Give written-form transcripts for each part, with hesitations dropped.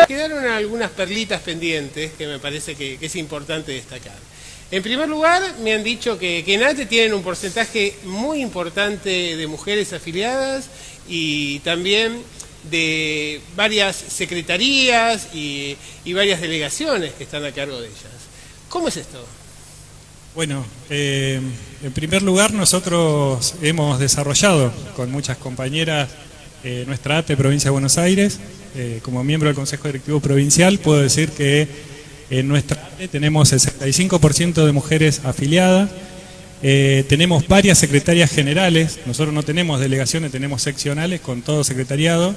quedaron algunas perlitas pendientes que me parece que es importante destacar. En primer lugar, me han dicho que en ATE tienen un porcentaje muy importante de mujeres afiliadas y también de varias secretarías y varias delegaciones que están a cargo de ellas. ¿Cómo es esto? Bueno, en primer lugar nosotros hemos desarrollado con muchas compañeras nuestra ATE Provincia de Buenos Aires. Como miembro del Consejo Directivo Provincial puedo decir que en nuestra ATE tenemos el 65% de mujeres afiliadas. Tenemos varias secretarias generales, nosotros no tenemos delegaciones, tenemos seccionales con todo secretariado,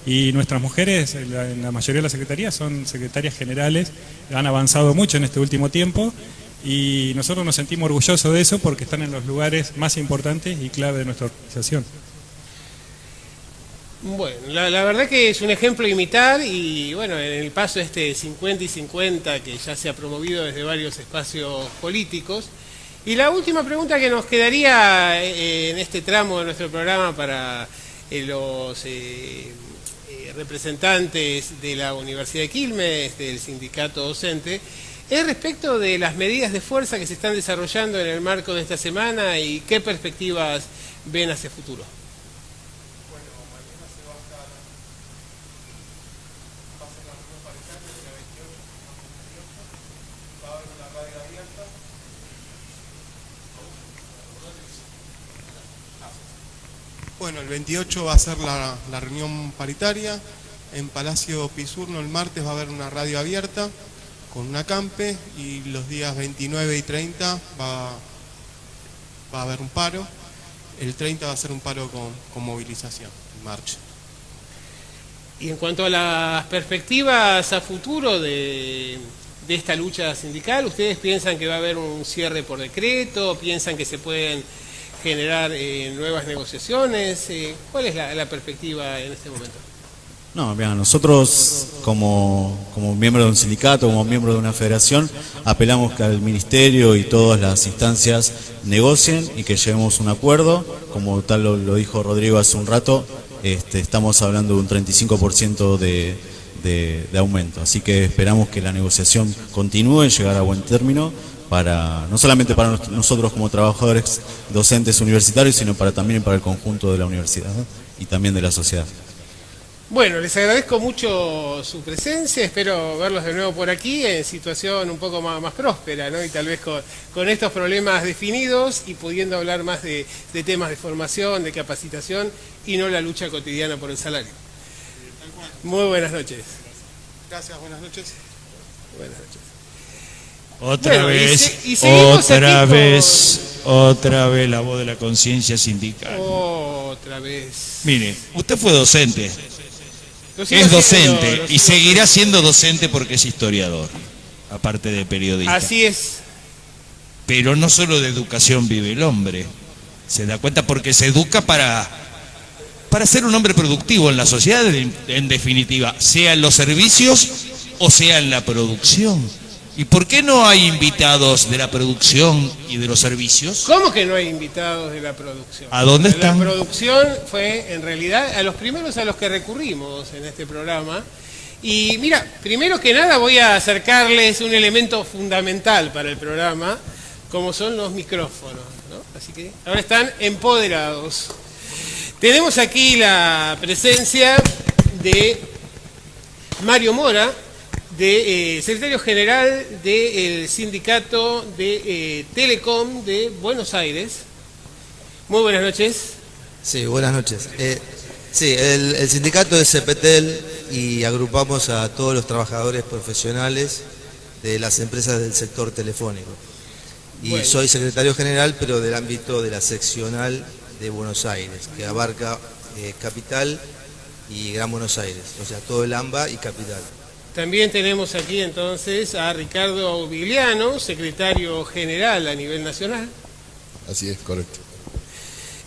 y nuestras mujeres, en la mayoría de las secretarías, son secretarias generales, han avanzado mucho en este último tiempo, y nosotros nos sentimos orgullosos de eso porque están en los lugares más importantes y clave de nuestra organización. Bueno, la verdad que es un ejemplo a imitar y bueno, en el paso 50 y 50 que ya se ha promovido desde varios espacios políticos. Y la última pregunta que nos quedaría en este tramo de nuestro programa para los representantes de la Universidad de Quilmes, del sindicato docente, es respecto de las medidas de fuerza que se están desarrollando en el marco de esta semana y qué perspectivas ven hacia futuro. Bueno, el 28 va a ser la reunión paritaria. En Palacio Pisurno el martes va a haber una radio abierta con una campe y los días 29 y 30 va a haber un paro. El 30 va a ser un paro con movilización, marcha. Y en cuanto a las perspectivas a futuro de esta lucha sindical, ¿ustedes piensan que va a haber un cierre por decreto? ¿Piensan que se pueden generar nuevas negociaciones? ¿Cuál es la perspectiva en este momento? No, bien, nosotros como miembros de un sindicato, como miembros de una federación, apelamos que al Ministerio y todas las instancias negocien y que lleguemos a un acuerdo. Como tal lo dijo Rodrigo hace un rato, estamos hablando de un 35% de aumento. Así que esperamos que la negociación continúe y llegar a buen término, no solamente para nosotros como trabajadores docentes universitarios, sino también para el conjunto de la universidad, ¿no? Y también de la sociedad. Bueno, les agradezco mucho su presencia, espero verlos de nuevo por aquí en situación un poco más próspera, ¿no? Y tal vez con estos problemas definidos y pudiendo hablar más de temas de formación, de capacitación y no la lucha cotidiana por el salario. Muy buenas noches. Gracias, buenas noches. Buenas noches. Otra vez la voz de la conciencia sindical. Otra vez. Mire, usted fue docente. Es docente y seguirá siendo docente porque es historiador, aparte de periodista. Así es. Pero no solo de educación vive el hombre. Se da cuenta porque se educa para ser un hombre productivo en la sociedad, en definitiva, sea en los servicios o sea en la producción. ¿Y por qué no hay invitados de la producción y de los servicios? ¿Cómo que no hay invitados de la producción? ¿A dónde están? La producción fue, en realidad, a los primeros a los que recurrimos en este programa. Y mira, primero que nada voy a acercarles un elemento fundamental para el programa, como son los micrófonos, ¿no? Así que ahora están empoderados. Tenemos aquí la presencia de Mario Mora, secretario general del sindicato de Telecom de Buenos Aires. Muy buenas noches. Sí, buenas noches. Sí, el sindicato es CEPETEL y agrupamos a todos los trabajadores profesionales de las empresas del sector telefónico. Y bueno, soy secretario general, pero del ámbito de la seccional de Buenos Aires, que abarca Capital y Gran Buenos Aires, o sea, todo el AMBA y Capital. También tenemos aquí entonces a Ricardo Vigliano, secretario general a nivel nacional. Así es, correcto.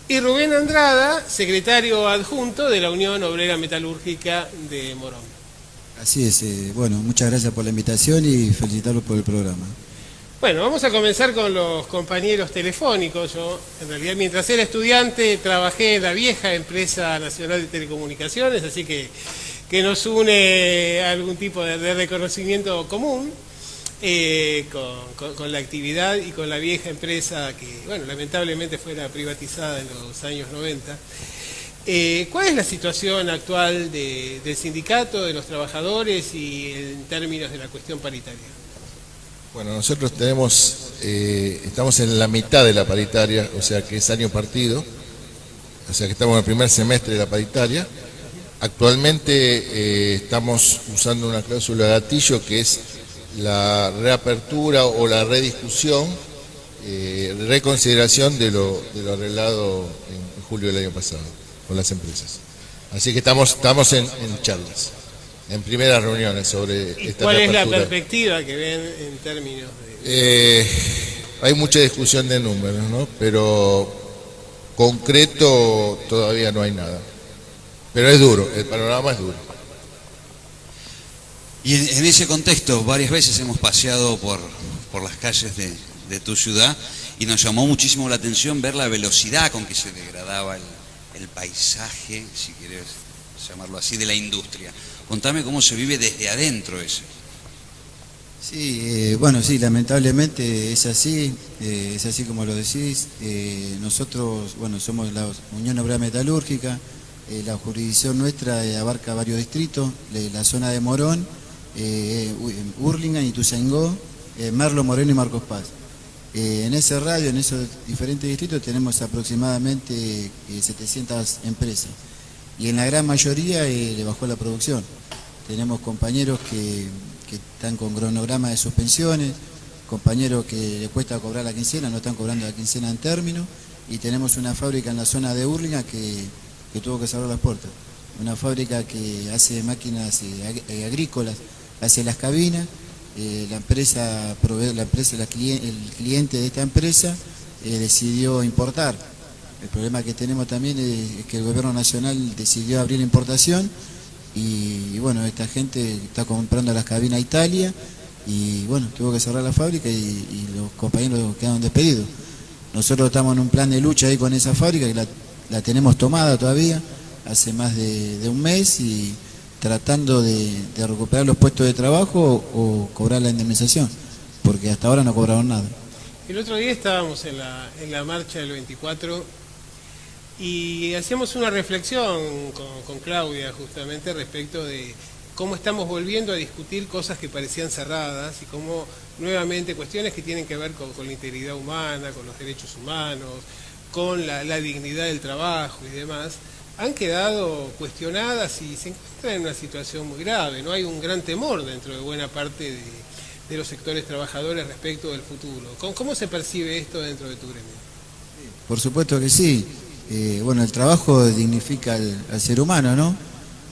Y Rubén Andrada, secretario adjunto de la Unión Obrera Metalúrgica de Morón. Así es, bueno, muchas gracias por la invitación y felicitarlos por el programa. Bueno, vamos a comenzar con los compañeros telefónicos. Yo, en realidad, mientras era estudiante, trabajé en la vieja empresa nacional de telecomunicaciones, así que que nos une algún tipo de reconocimiento común con la actividad y con la vieja empresa que, bueno, lamentablemente fuera privatizada en los años 90. ¿Cuál es la situación actual del sindicato, de los trabajadores y en términos de la cuestión paritaria? Bueno, nosotros estamos en la mitad de la paritaria, o sea que es año partido, o sea que estamos en el primer semestre de la paritaria. Actualmente estamos usando una cláusula gatillo que es la reapertura o la rediscusión, reconsideración de lo arreglado en julio del año pasado con las empresas. Así que estamos en charlas, en primeras reuniones sobre esta ¿Cuál reapertura. es la perspectiva que ven en términos de...? Hay mucha discusión de números, ¿no? Pero concreto todavía no hay nada. Pero es duro, el panorama es duro. Y en ese contexto, varias veces hemos paseado por las calles de tu ciudad y nos llamó muchísimo la atención ver la velocidad con que se degradaba el paisaje, si quieres llamarlo así, de la industria. Contame cómo se vive desde adentro eso. Sí, bueno, sí, lamentablemente es así como lo decís. Nosotros, bueno, somos la Unión Obrera Metalúrgica, la jurisdicción nuestra abarca varios distritos, la zona de Morón, Hurlingham, Ituzaingó, Merlo, Moreno y Marcos Paz. En ese radio, en esos diferentes distritos, tenemos aproximadamente 700 empresas y en la gran mayoría le bajó la producción. Tenemos compañeros que están con cronograma de suspensiones, compañeros que les cuesta cobrar la quincena, no están cobrando la quincena en términos, y tenemos una fábrica en la zona de Hurlingham que tuvo que cerrar las puertas. Una fábrica que hace máquinas agrícolas, hace las cabinas. La empresa, el cliente de esta empresa decidió importar. El problema que tenemos también es que el gobierno nacional decidió abrir la importación y bueno, esta gente está comprando las cabinas a Italia y bueno, tuvo que cerrar la fábrica y los compañeros quedaron despedidos. Nosotros estamos en un plan de lucha ahí con esa fábrica que la tenemos tomada todavía hace más de un mes y tratando de recuperar los puestos de trabajo o cobrar la indemnización, porque hasta ahora no cobraron nada. El otro día estábamos en la marcha del 24 y hacíamos una reflexión con Claudia justamente respecto de cómo estamos volviendo a discutir cosas que parecían cerradas y cómo nuevamente cuestiones que tienen que ver con la integridad humana, con los derechos humanos, con la dignidad del trabajo y demás, han quedado cuestionadas y se encuentran en una situación muy grave. No hay un gran temor dentro de buena parte de los sectores trabajadores respecto del futuro. ¿Cómo se percibe esto dentro de tu gremio? Por supuesto que sí. Bueno, el trabajo dignifica al ser humano, ¿no?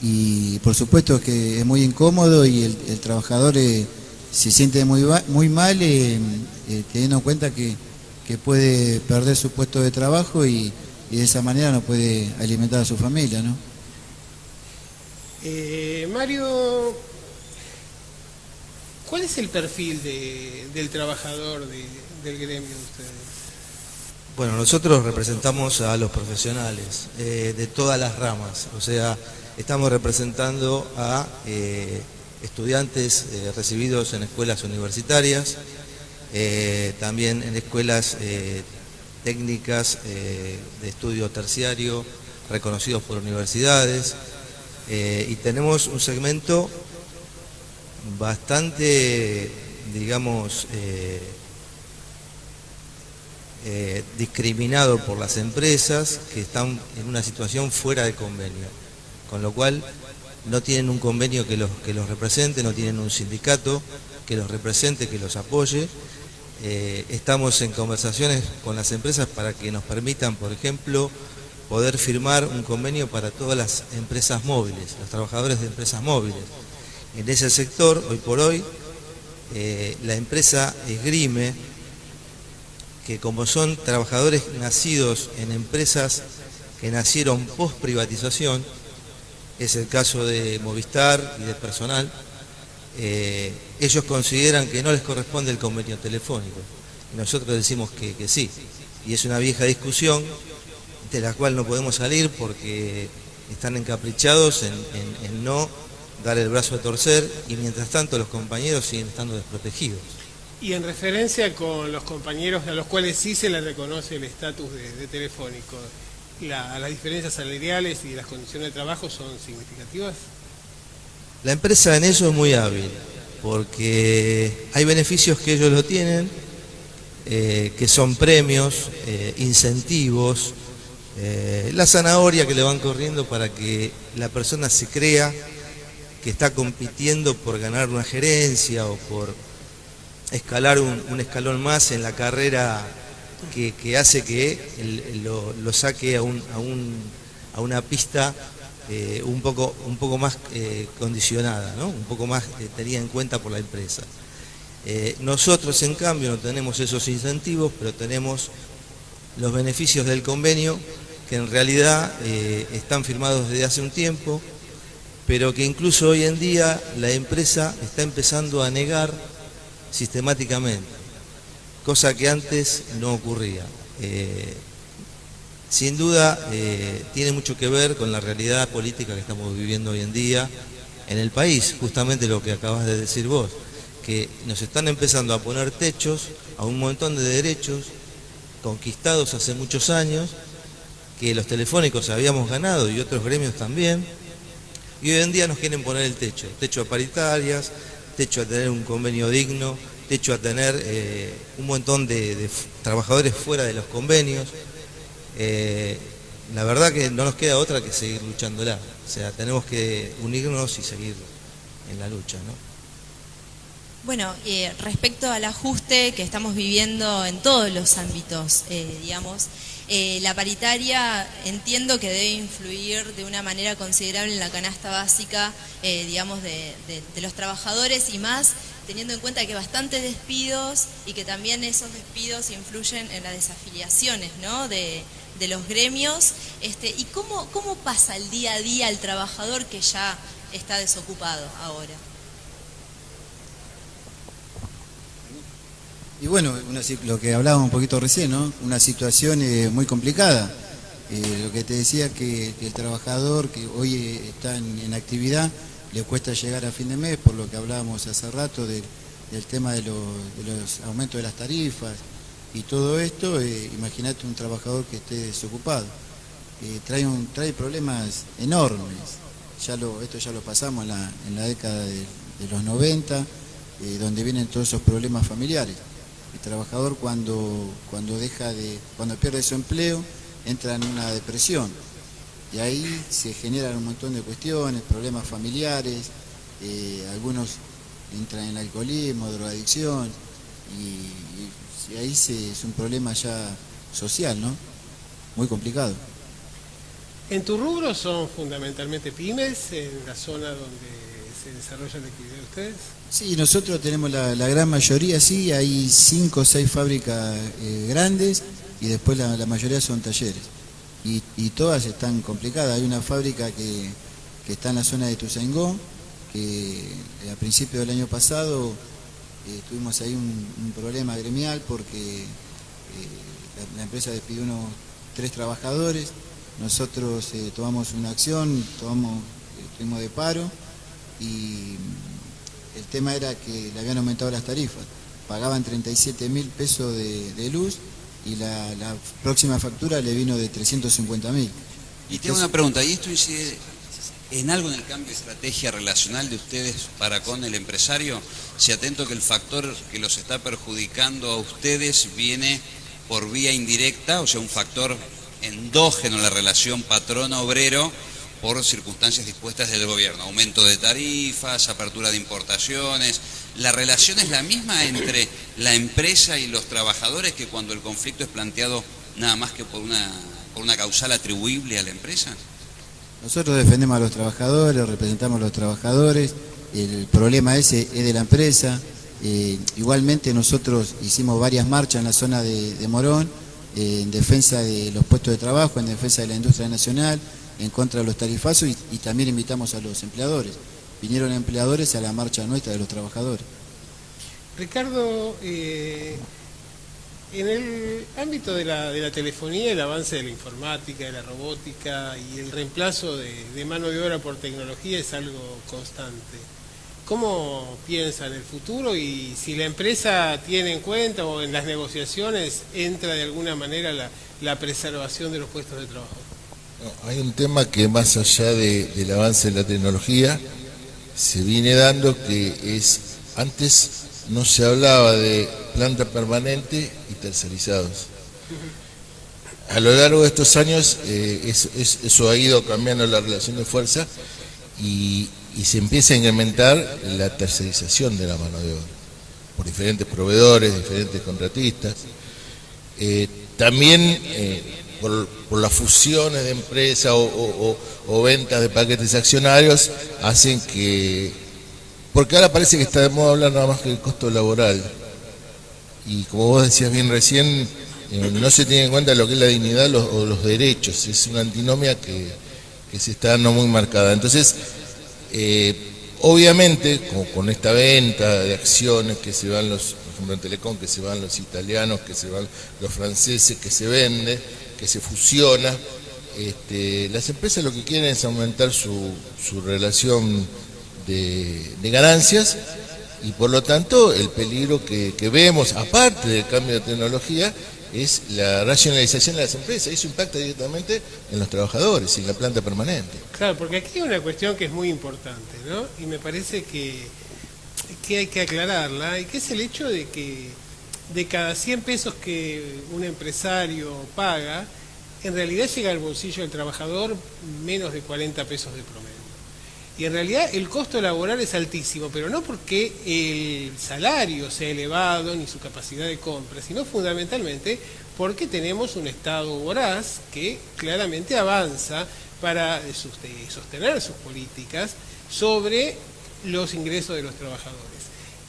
Y por supuesto que es muy incómodo y el trabajador se siente muy mal teniendo en cuenta que puede perder su puesto de trabajo y de esa manera no puede alimentar a su familia, ¿no? Mario, ¿cuál es el perfil del trabajador del gremio de ustedes? Bueno, nosotros representamos a los profesionales de todas las ramas, o sea, estamos representando a estudiantes recibidos en escuelas universitarias, también en escuelas técnicas de estudio terciario reconocidos por universidades, y tenemos un segmento bastante, digamos, discriminado por las empresas que están en una situación fuera de convenio, con lo cual no tienen un convenio que los represente, no tienen un sindicato que los represente, que los apoye. Estamos en conversaciones con las empresas para que nos permitan, por ejemplo, poder firmar un convenio para todas las empresas móviles, los trabajadores de empresas móviles. En ese sector, hoy por hoy, la empresa esgrime que como son trabajadores nacidos en empresas que nacieron post privatización, es el caso de Movistar y de Personal, ellos consideran que no les corresponde el convenio telefónico. Nosotros decimos que sí, y es una vieja discusión de la cual no podemos salir porque están encaprichados en no dar el brazo a torcer, y mientras tanto los compañeros siguen estando desprotegidos. Y en referencia con los compañeros a los cuales sí se les reconoce el estatus de telefónico, ¿las diferencias salariales y las condiciones de trabajo son significativas? La empresa en eso es muy hábil, porque hay beneficios que ellos lo tienen, que son premios, incentivos, la zanahoria que le van corriendo para que la persona se crea que está compitiendo por ganar una gerencia o por escalar un escalón más en la carrera que hace que lo saque a una pista un poco más condicionada, ¿no? Un poco más tenida en cuenta por la empresa. Nosotros, en cambio, no tenemos esos incentivos, pero tenemos los beneficios del convenio, que en realidad están firmados desde hace un tiempo, pero que incluso hoy en día la empresa está empezando a negar sistemáticamente, cosa que antes no ocurría. Sin duda tiene mucho que ver con la realidad política que estamos viviendo hoy en día en el país, justamente lo que acabas de decir vos, que nos están empezando a poner techos a un montón de derechos conquistados hace muchos años, que los telefónicos habíamos ganado y otros gremios también, y hoy en día nos quieren poner el techo a paritarias, techo a tener un convenio digno, techo a tener un montón de trabajadores fuera de los convenios. La verdad que no nos queda otra que seguir luchándola, o sea, tenemos que unirnos y seguir en la lucha, ¿no? Bueno, respecto al ajuste que estamos viviendo en todos los ámbitos, digamos, la paritaria entiendo que debe influir de una manera considerable en la canasta básica, digamos, de los trabajadores, y más teniendo en cuenta que hay bastantes despidos y que también esos despidos influyen en las desafiliaciones, ¿no?, de los gremios. ¿Y cómo pasa el día a día el trabajador que ya está desocupado ahora? Y bueno, lo que hablábamos un poquito recién, ¿no? Una situación muy complicada. Lo que te decía, que el trabajador que hoy está en actividad le cuesta llegar a fin de mes, por lo que hablábamos hace rato del tema de los aumentos de las tarifas y todo esto. Imagínate un trabajador que esté desocupado. Trae problemas enormes. Esto ya lo pasamos en la década de los 90, donde vienen todos esos problemas familiares. El trabajador cuando pierde su empleo entra en una depresión, y ahí se generan un montón de cuestiones, problemas familiares, algunos entran en el alcoholismo, drogadicción, y ahí es un problema ya social, ¿no? Muy complicado. ¿En tu rubro son fundamentalmente pymes, en la zona donde se desarrolla la actividad de ustedes? Sí, nosotros tenemos la gran mayoría, sí, hay 5 o 6 fábricas grandes, y después la mayoría son talleres. Y todas están complicadas. Hay una fábrica que está en la zona de Ituzaingó, que a principios del año pasado tuvimos ahí un problema gremial porque la empresa despidió 3 trabajadores. Nosotros tomamos una acción, estuvimos de paro, y el tema era que le habían aumentado las tarifas. Pagaban 37.000 pesos de luz, y la próxima factura le vino de 350.000. Y tengo una pregunta, ¿y esto incide en algo en el cambio de estrategia relacional de ustedes para con el empresario? Se atento que el factor que los está perjudicando a ustedes viene por vía indirecta, o sea, un factor endógeno en la relación patrón-obrero, por circunstancias dispuestas del gobierno, aumento de tarifas, apertura de importaciones. ¿La relación es la misma entre la empresa y los trabajadores que cuando el conflicto es planteado nada más que por una causal atribuible a la empresa? Nosotros defendemos a los trabajadores, representamos a los trabajadores, el problema ese es de la empresa. Igualmente nosotros hicimos varias marchas en la zona de Morón, en defensa de los puestos de trabajo, en defensa de la industria nacional, en contra de los tarifazos, y también invitamos a los empleadores. Vinieron empleadores a la marcha nuestra de los trabajadores. Ricardo, En el ámbito de la telefonía, el avance de la informática, de la robótica y el reemplazo de mano de obra por tecnología es algo constante. ¿Cómo piensa en el futuro y si la empresa tiene en cuenta o en las negociaciones entra de alguna manera la preservación de los puestos de trabajo? No, hay un tema que más allá del avance de la tecnología se viene dando, que es, antes no se hablaba de planta permanente y tercerizados. A lo largo de estos años eso ha ido cambiando la relación de fuerza y se empieza a incrementar la tercerización de la mano de obra por diferentes proveedores, diferentes contratistas. También por las fusiones de empresas o ventas de paquetes accionarios hacen que, porque ahora parece que está de moda hablar nada más que del costo laboral, y como vos decías bien recién, no se tiene en cuenta lo que es la dignidad o los derechos. Es una antinomia que se está dando muy marcada. Entonces, obviamente, como con esta venta de acciones que se van por ejemplo en Telecom, que se van los italianos, que se van los franceses, que se vende, que se fusiona, las empresas lo que quieren es aumentar su relación de ganancias, y por lo tanto el peligro que vemos, aparte del cambio de tecnología, es la racionalización de las empresas. Eso impacta directamente en los trabajadores y en la planta permanente. Claro, porque aquí hay una cuestión que es muy importante, ¿no? Y me parece que hay que aclararla, y que es el hecho de que de cada 100 pesos que un empresario paga, en realidad llega al bolsillo del trabajador menos de 40 pesos de promedio. Y en realidad el costo laboral es altísimo, pero no porque el salario sea elevado ni su capacidad de compra, sino fundamentalmente porque tenemos un Estado voraz que claramente avanza para sostener sus políticas sobre los ingresos de los trabajadores.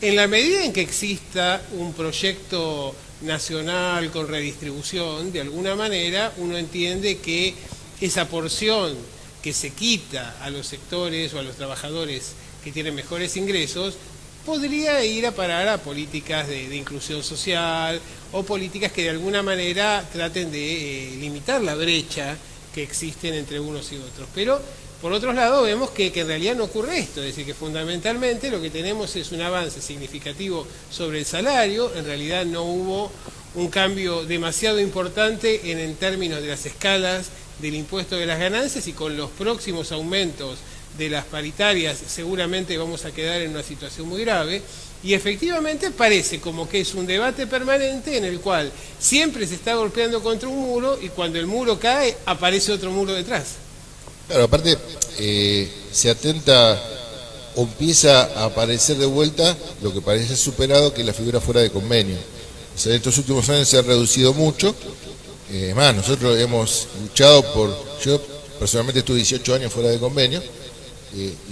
En la medida en que exista un proyecto nacional con redistribución, de alguna manera uno entiende que esa porción que se quita a los sectores o a los trabajadores que tienen mejores ingresos, podría ir a parar a políticas de inclusión social o políticas que de alguna manera traten de limitar la brecha que existen entre unos y otros. Pero, por otro lado, vemos que en realidad no ocurre esto, es decir, que fundamentalmente lo que tenemos es un avance significativo sobre el salario. En realidad no hubo un cambio demasiado importante en términos de las escalas del impuesto de las ganancias, y con los próximos aumentos de las paritarias seguramente vamos a quedar en una situación muy grave, y efectivamente parece como que es un debate permanente en el cual siempre se está golpeando contra un muro, y cuando el muro cae aparece otro muro detrás. Claro, aparte se atenta o empieza a aparecer de vuelta lo que parece superado, que es la figura fuera de convenio. O sea, en estos últimos años se ha reducido mucho. Más, nosotros hemos luchado yo personalmente estuve 18 años fuera de convenio,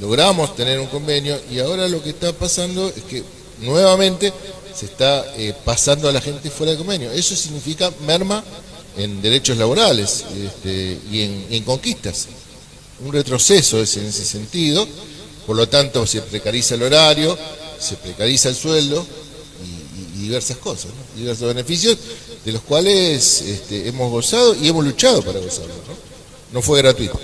logramos tener un convenio, y ahora lo que está pasando es que nuevamente se está pasando a la gente fuera de convenio. Eso significa merma en derechos laborales y en conquistas. Un retroceso es en ese sentido, por lo tanto se precariza el horario, se precariza el sueldo y diversas cosas, ¿no? Diversos beneficios de los cuales hemos gozado y hemos luchado para gozarlos, ¿no? No fue gratuito.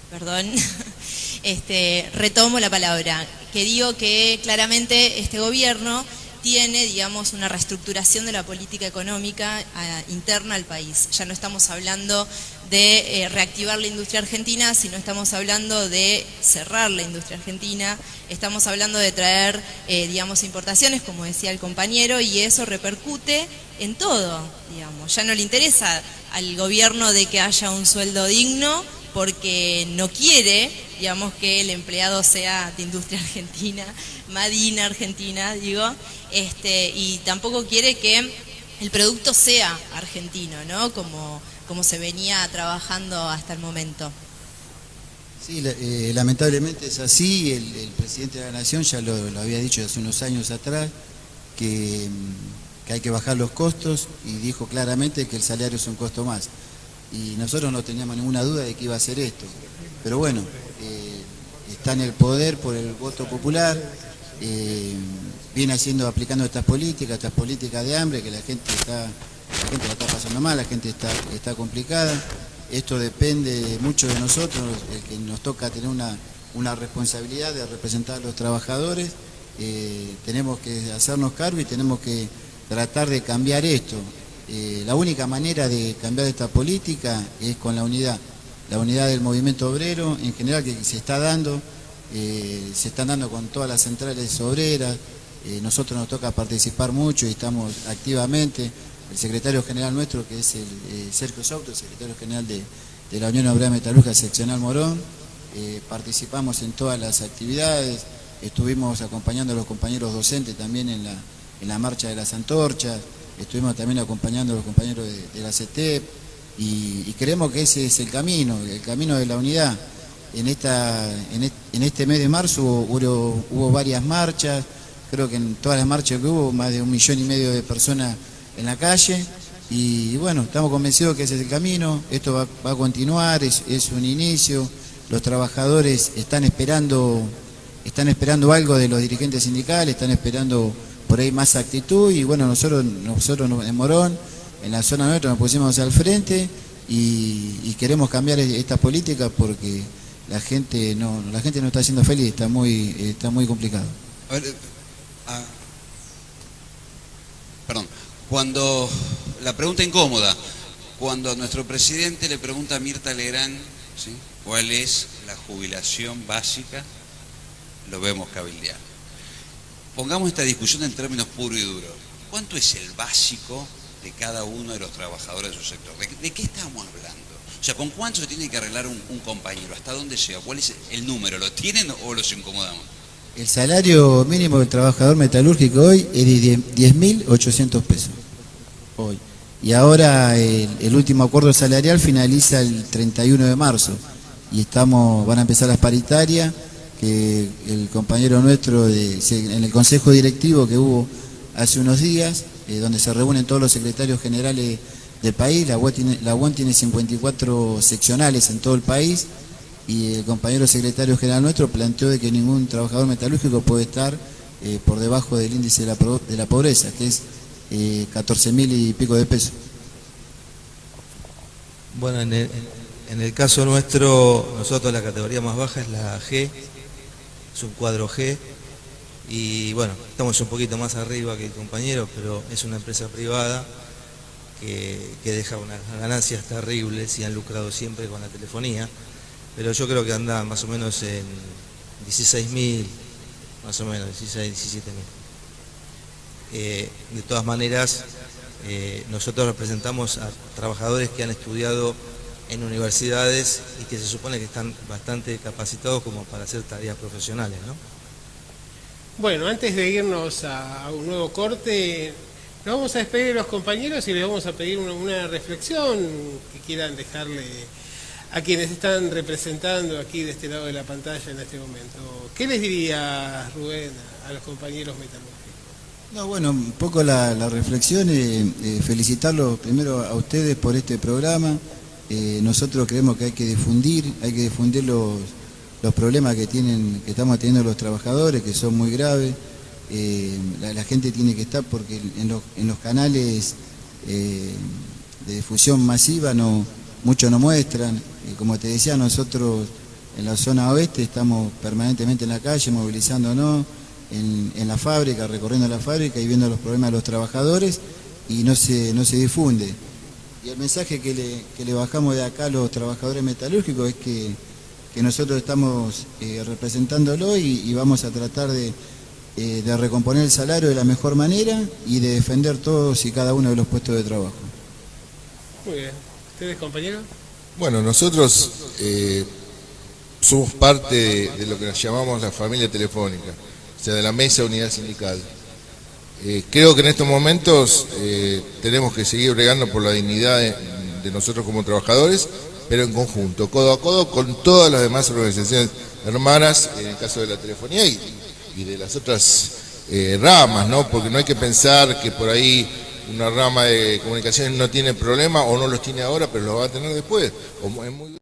Perdón, retomo la palabra, que digo que claramente este gobierno tiene, digamos, una reestructuración de la política económica interna al país. Ya no estamos hablando de reactivar la industria argentina, sino estamos hablando de cerrar la industria argentina, estamos hablando de traer, digamos, importaciones, como decía el compañero, y eso repercute en todo, digamos. Ya no le interesa al gobierno de que haya un sueldo digno, porque no quiere, digamos, que el empleado sea de industria argentina, made in Argentina, digo, y tampoco quiere que el producto sea argentino, ¿no? Como se venía trabajando hasta el momento. Sí, lamentablemente es así. El presidente de la Nación ya lo había dicho hace unos años atrás, que hay que bajar los costos y dijo claramente que el salario es un costo más. Y nosotros no teníamos ninguna duda de que iba a hacer esto. Pero bueno, está en el poder por el voto popular, viene aplicando estas políticas de hambre, que la gente la está pasando mal, la gente está complicada. Esto depende mucho de nosotros, que nos toca tener una responsabilidad de representar a los trabajadores. Tenemos que hacernos cargo y tenemos que tratar de cambiar esto. La única manera de cambiar esta política es con la unidad del movimiento obrero en general, que se están dando con todas las centrales obreras. Nosotros nos toca participar mucho y estamos activamente. El secretario general nuestro, que es el Sergio Souto, el secretario general de la Unión Obrera Metalúrgica Seccional Morón, participamos en todas las actividades, estuvimos acompañando a los compañeros docentes también en la marcha de las antorchas, estuvimos también acompañando a los compañeros de la CETEP y creemos que ese es el camino de la unidad. En este mes de marzo hubo varias marchas, creo que en todas las marchas que hubo, más de 1,5 millones de personas en la calle, y bueno, estamos convencidos que ese es el camino. Esto va a continuar, es un inicio. Los trabajadores están esperando algo de los dirigentes sindicales, están esperando por ahí más actitud, y bueno, nosotros en Morón, en la zona nuestra, nos pusimos al frente y queremos cambiar esta política porque la gente no está siendo feliz, está muy complicado. A ver, perdón. Cuando la pregunta incómoda, cuando a nuestro presidente le pregunta a Mirta Legrand, ¿sí?, cuál es la jubilación básica, lo vemos cabildear. Pongamos esta discusión en términos puros y duros. ¿Cuánto es el básico de cada uno de los trabajadores de su sector? ¿De qué estamos hablando? O sea, ¿con cuánto se tiene que arreglar un compañero? ¿Hasta dónde llega? ¿Cuál es el número? ¿Lo tienen o los incomodamos? El salario mínimo del trabajador metalúrgico hoy es de 10.800 pesos. Hoy. Y ahora el último acuerdo salarial finaliza el 31 de marzo. Y van a empezar las paritarias, que el compañero nuestro en el consejo directivo que hubo hace unos días, donde se reúnen todos los secretarios generales del país. La UON tiene 54 seccionales en todo el país, y el compañero secretario general nuestro planteó de que ningún trabajador metalúrgico puede estar por debajo del índice de la pobreza, que es 14.000 y pico de pesos. Bueno, en el caso nuestro, nosotros la categoría más baja es la G, es un cuadro G, y bueno, estamos un poquito más arriba que el compañero, pero es una empresa privada que deja unas ganancias terribles y han lucrado siempre con la telefonía, pero yo creo que anda más o menos en 16.000, más o menos, 16, 17.000. De todas maneras, nosotros representamos a trabajadores que han estudiado en universidades y que se supone que están bastante capacitados como para hacer tareas profesionales, ¿no? Bueno, antes de irnos a un nuevo corte, nos vamos a despedir de los compañeros y les vamos a pedir una reflexión que quieran dejarle a quienes están representando aquí de este lado de la pantalla en este momento. ¿Qué les diría, Rubén, a los compañeros metalúrgicos? No, bueno, un poco la reflexión, felicitarlos primero a ustedes por este programa. Nosotros creemos que hay que difundir los problemas que estamos teniendo los trabajadores, que son muy graves. La gente tiene que estar, porque en los canales de difusión masiva muchos no muestran. Como te decía, nosotros en la zona oeste estamos permanentemente en la calle, movilizándonos en la fábrica, recorriendo la fábrica y viendo los problemas de los trabajadores, y no se difunde. Y el mensaje que le bajamos de acá a los trabajadores metalúrgicos es que nosotros estamos representándolo y vamos a tratar de recomponer el salario de la mejor manera y de defender todos y cada uno de los puestos de trabajo. Muy bien. ¿Ustedes, compañeros? Bueno, nosotros somos parte de lo que nos llamamos la familia telefónica, o sea, de la mesa unidad sindical. Creo que en estos momentos tenemos que seguir bregando por la dignidad de nosotros como trabajadores, pero en conjunto, codo a codo, con todas las demás organizaciones hermanas, en el caso de la telefonía y de las otras ramas, ¿no? Porque no hay que pensar que por ahí una rama de comunicaciones no tiene problema o no los tiene ahora, pero los va a tener después. O es muy